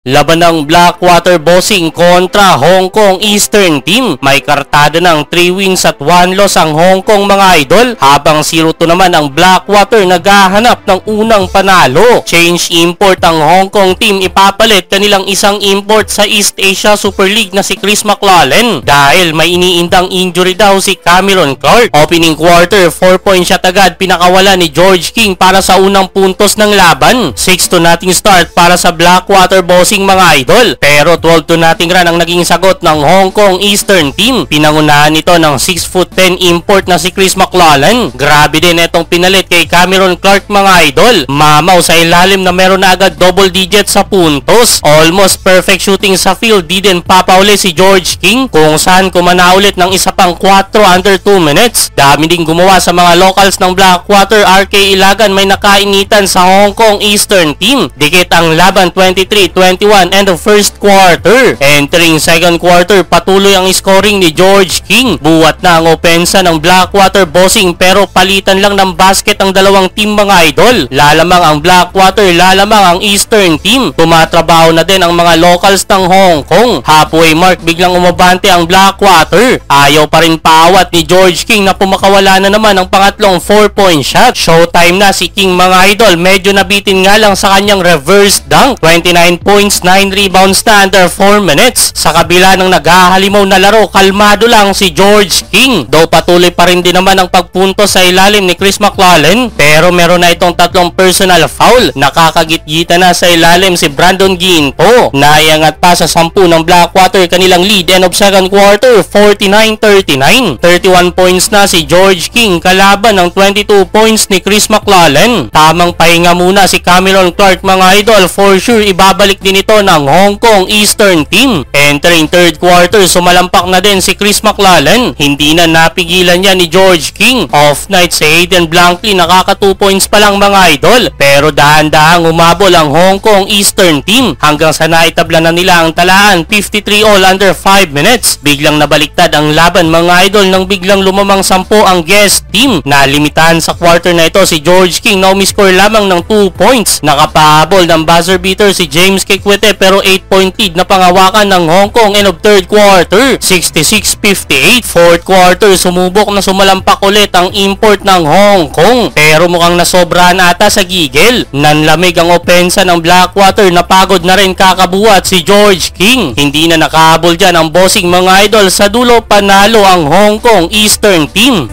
Laban ng Blackwater Bossing kontra Hong Kong Eastern Team. May kartada ng 3 wins at 1 loss ang Hong Kong mga idol, habang 0-2 naman ang Blackwater naghahanap ng unang panalo. Change import ang Hong Kong team, ipapalit kanilang isang import sa East Asia Super League na si Chris McLaughlin dahil may iniindang injury daw si Cameron Clark. Opening quarter, 4-point shot agad pinakawala ni George King para sa unang puntos ng laban. 6-2 nating start para sa Blackwater Bossing mga idol, pero 12-2 nating run ang naging sagot ng Hong Kong Eastern Team. Pinangunahan nito ng 6'10" import na si Chris McLaughlin. Grabe din itong pinalit kay Cameron Clark mga idol. Mamaw sa ilalim na meron na agad double digit sa puntos. Almost perfect shooting sa field, di din papauli si George King, kung saan kumana ulit ng isa pang 4 under 2 minutes. Dami din gumawa sa mga locals ng Blackwater. RK Ilagan may nakainitan sa Hong Kong Eastern Team. Dikit ang laban, 23-21 end of first quarter. Entering second quarter, patuloy ang scoring ni George King. Buwat na ang opensa ng Blackwater Bossing, pero palitan lang ng basket ang dalawang team mga idol. Lalamang ang Blackwater, lalamang ang Eastern Team. Tumatrabaho na din ang mga locals ng Hong Kong. Halfway mark, biglang umabante ang Blackwater. Ayaw pa rin paawat ni George King na pumakawala na naman ang pangatlong 4-point shot. Showtime na si King mga idol. Medyo nabitin nga lang sa kanyang reverse dunk. 29 points, 9 rebounds na under 4 minutes. Sa kabila ng naghahalimaw na laro, kalmado lang si George King. Though patuloy pa rin din naman ang pagpunto sa ilalim ni Chris McLaughlin, pero meron na itong tatlong personal foul. Nakakagit-gita na sa ilalim si Brandon Ginto. Naiangat pa sa 10 ng Blackwater kanilang lead. End of second quarter, 49-39. 31 points na si George King kalaban ng 22 points ni Chris McLaughlin. Tamang pahinga muna si Cameron Clark mga idol. For sure, ibabalik din ito ng Hong Kong Eastern Team. Entering third quarter, sumalampak na din si Chris McLaughlin. Hindi na napigilan niya ni George King. Off night si Hayden Blankley, nakaka 2 points pa lang mga idol, pero dahan-dahang umabol ang Hong Kong Eastern Team hanggang sa naitabla na nila ang talaan, 53 all under 5 minutes. Biglang nabaliktad ang laban mga idol nang biglang lumamang 10 ang guest team. Nalimitahan sa quarter na ito si George King na umiscore lamang ng 2 points. Nakapahabol ng buzzer beater si James Kikwete, pero 8-point lead na pangawakan ng Hong Kong end of third quarter, 66-58. Fourth quarter, sumubok na sumalampak ulit ang import ng Hong Kong, pero mukhang nasobrahan ata sa gigil. Nanlamig ang opensa ng Blackwater, napagod na rin kakabuhat si George King. Hindi na nakahabol dyan ang bossing mga idol. Sa dulo, panalo ang Hong Kong Eastern Team.